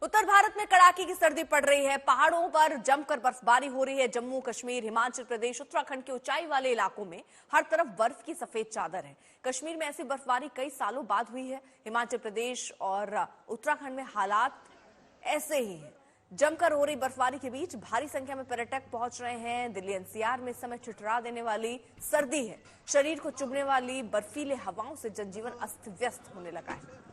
उत्तर भारत में कड़ाके की सर्दी पड़ रही है। पहाड़ों पर जमकर बर्फबारी हो रही है। जम्मू कश्मीर, हिमाचल प्रदेश, उत्तराखंड के ऊंचाई वाले इलाकों में हर तरफ बर्फ की सफेद चादर है। कश्मीर में ऐसी बर्फबारी कई सालों बाद हुई है। हिमाचल प्रदेश और उत्तराखंड में हालात ऐसे ही हैं। जमकर हो रही बर्फबारी के बीच भारी संख्या में पर्यटक पहुंच रहे हैं। दिल्ली एनसीआर में इस समय ठिठुरा देने वाली सर्दी है। शरीर को चुभने वाली बर्फीले हवाओं से जनजीवन अस्त व्यस्त होने लगा है।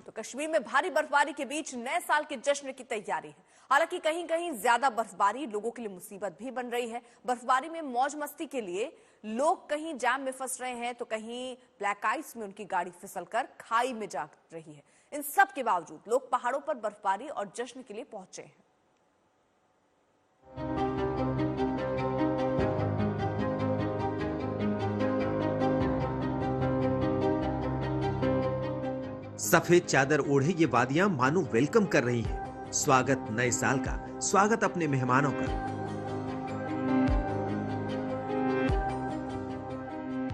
तो कश्मीर में भारी बर्फबारी के बीच नए साल के जश्न की तैयारी है। हालांकि कहीं कहीं ज्यादा बर्फबारी लोगों के लिए मुसीबत भी बन रही है। बर्फबारी में मौज मस्ती के लिए लोग कहीं जाम में फंस रहे हैं तो कहीं ब्लैक आइस में उनकी गाड़ी फिसलकर खाई में जा रही है। इन सब के बावजूद लोग पहाड़ों पर बर्फबारी और जश्न के लिए पहुंचे हैं। सफेद चादर ओढ़े ये वादियां मानो वेलकम कर रही हैं। स्वागत नए साल का, स्वागत अपने मेहमानों का।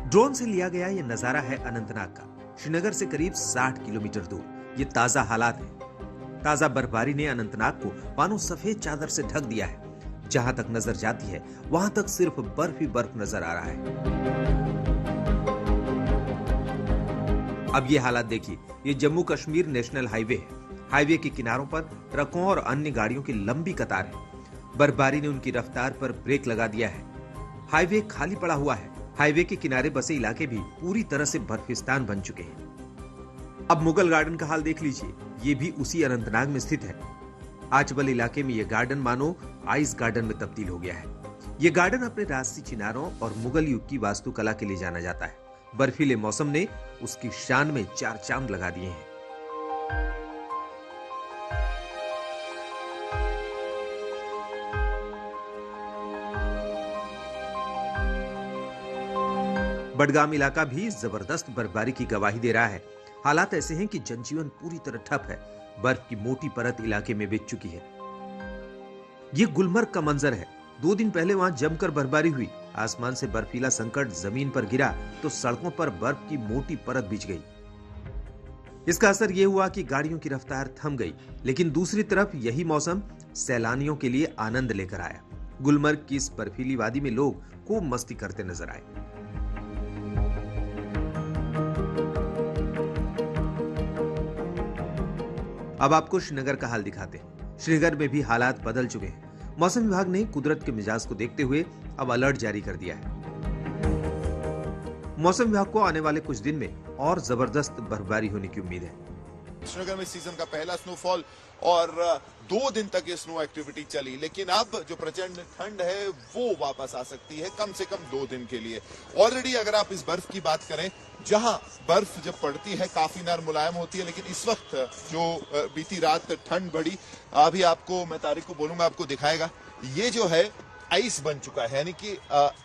ड्रोन से लिया गया ये नजारा है अनंतनाग का, श्रीनगर से करीब 60 किलोमीटर दूर। ये ताजा हालात है। ताजा बर्फबारी ने अनंतनाग को मानो सफेद चादर से ढक दिया है। जहां तक नजर जाती है वहां तक सिर्फ बर्फ ही बर्फ नजर आ रहा है। अब ये हालात देखिए, ये जम्मू कश्मीर नेशनल हाईवे है। हाईवे के किनारों पर ट्रकों और अन्य गाड़ियों की लंबी कतार है। बर्फबारी ने उनकी रफ्तार पर ब्रेक लगा दिया है। हाईवे खाली पड़ा हुआ है। हाईवे के किनारे बसे इलाके भी पूरी तरह से बर्फिस्तान बन चुके हैं। अब मुगल गार्डन का हाल देख लीजिए, ये भी उसी अनंतनाग में स्थित है। आचबल इलाके में ये गार्डन मानो आइस गार्डन में तब्दील हो गया है। ये गार्डन अपने राजसी चिनारों और मुगल युग की वास्तुकला के लिए जाना जाता है। बर्फीले मौसम ने उसकी शान में चार चांद लगा दिए हैं। बडगाम इलाका भी जबरदस्त बर्फबारी की गवाही दे रहा है। हालात ऐसे हैं कि जनजीवन पूरी तरह ठप है। बर्फ की मोटी परत इलाके में बिछ चुकी है। ये गुलमर्ग का मंजर है। 2 दिन पहले वहां जमकर बर्फबारी हुई। आसमान से बर्फीला संकट जमीन पर गिरा तो सड़कों पर बर्फ की मोटी परत बिछ गई। इसका असर यह हुआ कि गाड़ियों की रफ्तार थम गई। लेकिन दूसरी तरफ यही मौसम सैलानियों के लिए आनंद लेकर आया। गुलमर्ग की इस बर्फीली वादी में लोग खूब मस्ती करते नजर आए। अब आपको श्रीनगर का हाल दिखाते हैं। श्रीनगर में भी हालात बदल चुके हैं। मौसम विभाग ने कुदरत के मिजाज को देखते हुए अब अलर्ट जारी कर दिया है। मौसम विभाग को आने वाले कुछ दिन में और जबरदस्त बर्फबारी होने की उम्मीद है। श्रीनगर में सीजन का पहला स्नोफॉल और 2 दिन तक ये स्नो एक्टिविटी चली, लेकिन अब जो प्रचंड ठंड है वो वापस आ सकती है कम से कम 2 दिन के लिए। ऑलरेडी अगर आप इस बर्फ की बात करें, जहां बर्फ जब पड़ती है काफी नरम मुलायम होती है, लेकिन इस वक्त जो बीती रात ठंड बढ़ी, अभी आपको मैं तारीख को बोलूंगा, आपको दिखाएगा, ये जो है आइस बन चुका है, यानी कि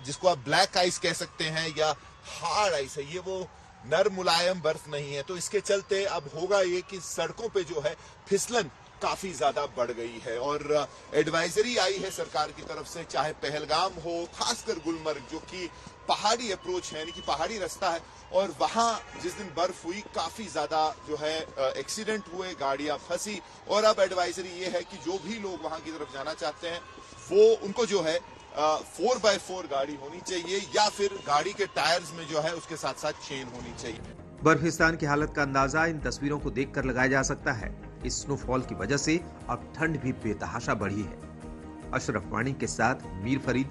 जिसको आप ब्लैक आइस कह सकते हैं या हार्ड आइस है, ये वो नरम मुलायम बर्फ नहीं है। तो इसके चलते अब होगा ये कि सड़कों पे जो है फिसलन काफी ज्यादा बढ़ गई है और एडवाइजरी आई है सरकार की तरफ से, चाहे पहलगाम हो, खासकर गुलमर्ग जो कि पहाड़ी अप्रोच है, यानी कि पहाड़ी रास्ता है, और वहां जिस दिन बर्फ हुई काफी ज्यादा जो है एक्सीडेंट हुए, गाड़ियां फंसी। और अब एडवाइजरी ये है कि जो भी लोग वहां की तरफ जाना चाहते हैं वो उनको जो है 4x4 गाड़ी होनी चाहिए या फिर गाड़ी के टायर्स में जो है उसके साथ साथ चेन होनी चाहिए। बर्फिस्तान की हालत का अंदाजा इन तस्वीरों को देखकर लगाया जा सकता है। इस स्नोफॉल की वजह से अब ठंड भी बेतहाशा बढ़ी है। अशरफ वाणी के साथ मीर फरीद,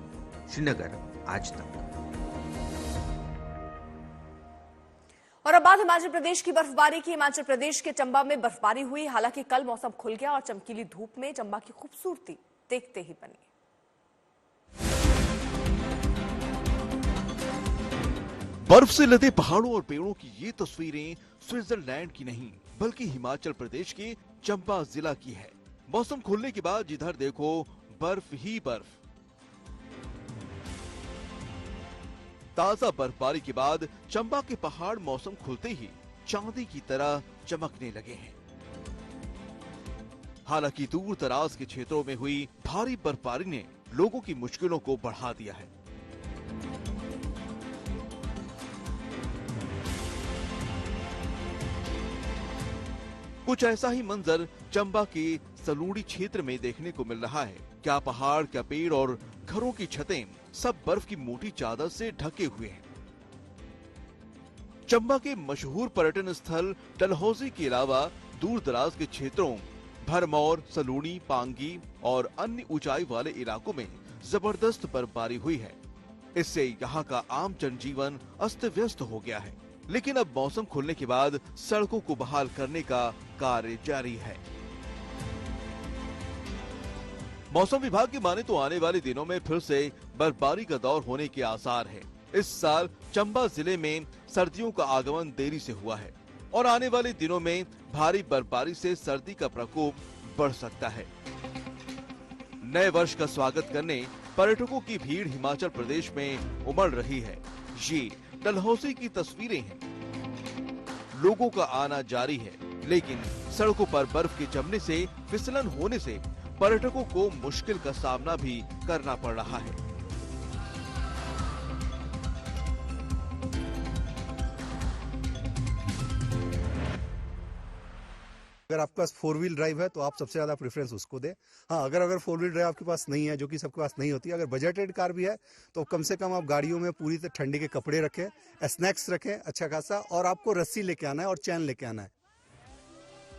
श्रीनगर, आज तक। और अब बात हिमाचल प्रदेश की बर्फबारी की। हिमाचल प्रदेश के चंबा में बर्फबारी हुई। हालांकि कल मौसम खुल गया और चमकीली धूप में चंबा की खूबसूरती देखते ही बनी। बर्फ से लदे पहाड़ों और पेड़ों की ये तस्वीरें स्विट्जरलैंड की नहीं बल्कि हिमाचल प्रदेश के चंबा जिला की है। मौसम खुलने के बाद जिधर देखो बर्फ ही बर्फ। ताजा बर्फबारी के बाद चंबा के पहाड़ मौसम खुलते ही चांदी की तरह चमकने लगे हैं। हालांकि दूर दराज के क्षेत्रों में हुई भारी बर्फबारी ने लोगों की मुश्किलों को बढ़ा दिया है। कुछ ऐसा ही मंजर चंबा के सलूड़ी क्षेत्र में देखने को मिल रहा है। क्या पहाड़, क्या पेड़ और घरों की छतें सब बर्फ की मोटी चादर से ढके हुए हैं। चंबा के मशहूर पर्यटन स्थल डलहौजी के अलावा दूर दराज के क्षेत्रों भरमौर, सलूड़ी, पांगी और अन्य ऊंचाई वाले इलाकों में जबरदस्त बर्फबारी हुई है। इससे यहाँ का आम जनजीवन अस्त व्यस्त हो गया है। लेकिन अब मौसम खुलने के बाद सड़कों को बहाल करने का कार्य जारी है। मौसम विभाग की माने तो आने वाले दिनों में फिर से बर्फबारी का दौर होने के आसार है। इस साल चंबा जिले में सर्दियों का आगमन देरी से हुआ है और आने वाले दिनों में भारी बर्फबारी से सर्दी का प्रकोप बढ़ सकता है। नए वर्ष का स्वागत करने पर्यटकों की भीड़ हिमाचल प्रदेश में उमड़ रही है। ये डलहौजी की तस्वीरें हैं। लोगों का आना जारी है, लेकिन सड़कों पर बर्फ के जमने से, फिसलन होने से पर्यटकों को मुश्किल का सामना भी करना पड़ रहा है। अगर आपके पास 4 व्हील ड्राइव है तो आप सबसे ज्यादा प्रेफरेंस उसको दें। हाँ, अगर 4 व्हील ड्राइव आपके पास नहीं है, जो कि सबके पास नहीं होती, अगर बजटेड कार भी है तो कम से कम आप गाड़ियों में पूरी तरह ठंडी के कपड़े रखें, स्नैक्स रखें अच्छा खासा, और आपको रस्सी लेके आना है और चैन लेके आना है।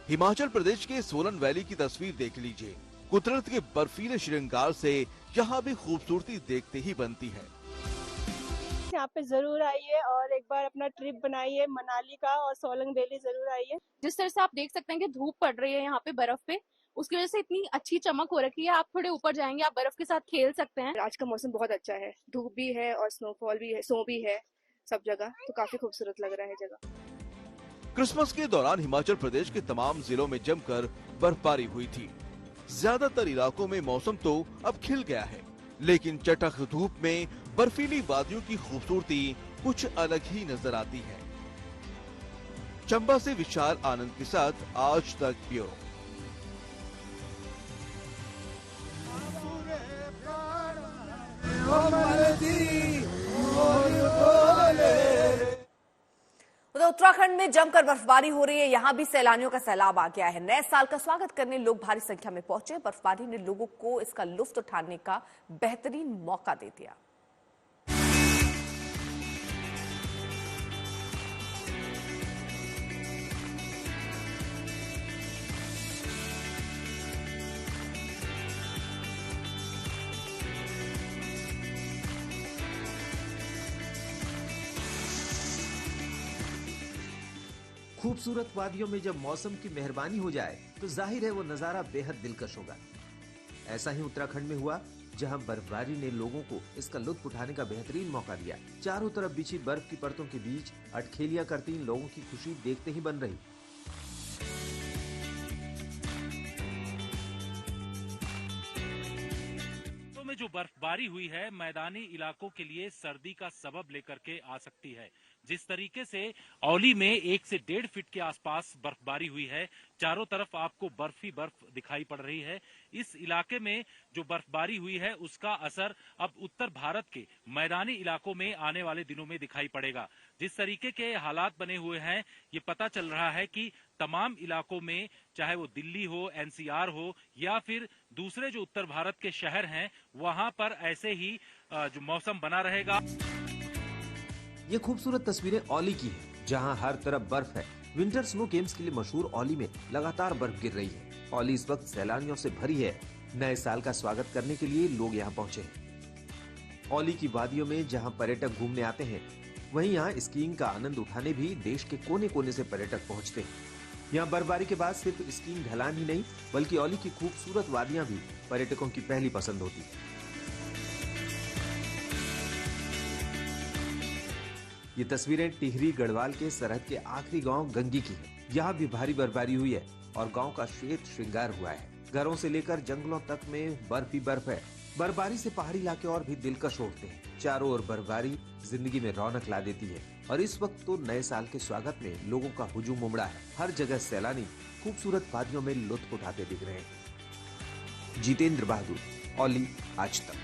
हिमाचल प्रदेश के सोलन वैली की तस्वीर देख लीजिए। कुदरत के बर्फीले श्रृंगार से यहाँ भी खूबसूरती देखते ही बनती है। यहाँ पे जरूर आइए और एक बार अपना ट्रिप बनाइए मनाली का, और सोलंग वैली जरूर आइए। जिस तरह से आप देख सकते हैं कि धूप पड़ रही है यहाँ पे बर्फ पे, उसकी वजह से इतनी अच्छी चमक हो रखी है। आप थोड़े ऊपर जाएंगे, आप बर्फ के साथ खेल सकते हैं। आज का मौसम बहुत अच्छा है, धूप भी है और स्नोफॉल भी है, स्नो भी है सब जगह, तो काफी खूबसूरत लग रहा है जगह। क्रिसमस के दौरान हिमाचल प्रदेश के तमाम जिलों में जमकर बर्फबारी हुई थी। ज्यादातर इलाकों में मौसम तो अब खिल गया है, लेकिन चटख धूप में बर्फीली वादियों की खूबसूरती कुछ अलग ही नजर आती है। चंबा से विशाल आनंद के साथ आज तक ब्यूरो। उधर उत्तराखंड में जमकर बर्फबारी हो रही है। यहां भी सैलानियों का सैलाब आ गया है। नए साल का स्वागत करने लोग भारी संख्या में पहुंचे। बर्फबारी ने लोगों को इसका लुत्फ उठाने का बेहतरीन मौका दे दिया। खूबसूरत वादियों में जब मौसम की मेहरबानी हो जाए तो जाहिर है वो नजारा बेहद दिलकश होगा। ऐसा ही उत्तराखंड में हुआ, जहां बर्फबारी ने लोगों को इसका लुत्फ उठाने का बेहतरीन मौका दिया। चारों तरफ बिछी बर्फ की परतों के बीच अटखेलियां करती इन लोगों की खुशी देखते ही बन रही। में जो बर्फबारी हुई है मैदानी इलाकों के लिए सर्दी का सबब लेकर के आ सकती है। जिस तरीके से औली में 1 से 1.5 फीट के आसपास बर्फबारी हुई है, चारों तरफ आपको बर्फ ही बर्फ दिखाई पड़ रही है। इस इलाके में जो बर्फबारी हुई है उसका असर अब उत्तर भारत के मैदानी इलाकों में आने वाले दिनों में दिखाई पड़ेगा। जिस तरीके के हालात बने हुए हैं, ये पता चल रहा है कि तमाम इलाकों में, चाहे वो दिल्ली हो, एनसीआर हो या फिर दूसरे जो उत्तर भारत के शहर हैं, वहां पर ऐसे ही जो मौसम बना रहेगा। ये खूबसूरत तस्वीरें औली की हैं, जहां हर तरफ बर्फ है। विंटर स्नो गेम्स के लिए मशहूर औली में लगातार बर्फ गिर रही है। औली इस वक्त सैलानियों से भरी है। नए साल का स्वागत करने के लिए लोग यहाँ पहुँचे हैं। औली की वादियों में जहाँ पर्यटक घूमने आते हैं, वहीं यहाँ स्कीइंग का आनंद उठाने भी देश के कोने कोने से पर्यटक पहुँचते हैं। यहाँ बर्फबारी के बाद सिर्फ स्कीइंग ढलान ही नहीं, बल्कि औली की खूबसूरत वादियां भी पर्यटकों की पहली पसंद होती है। ये तस्वीरें टिहरी गढ़वाल के सरहद के आखिरी गांव गंगी की है। यहाँ भी भारी बर्फबारी हुई है और गांव का श्वेत श्रृंगार हुआ है। घरों से लेकर जंगलों तक में बर्फ ही बर्फ है। बर्फबारी से पहाड़ी इलाके और भी दिलकश होते हैं। चारों ओर बर्फबारी जिंदगी में रौनक ला देती है और इस वक्त तो नए साल के स्वागत में लोगों का हुजूम उमड़ा है। हर जगह सैलानी खूबसूरत वादियों में लुत्फ उठाते दिख रहे हैं। जितेंद्र बहादुर, औली, आज तक।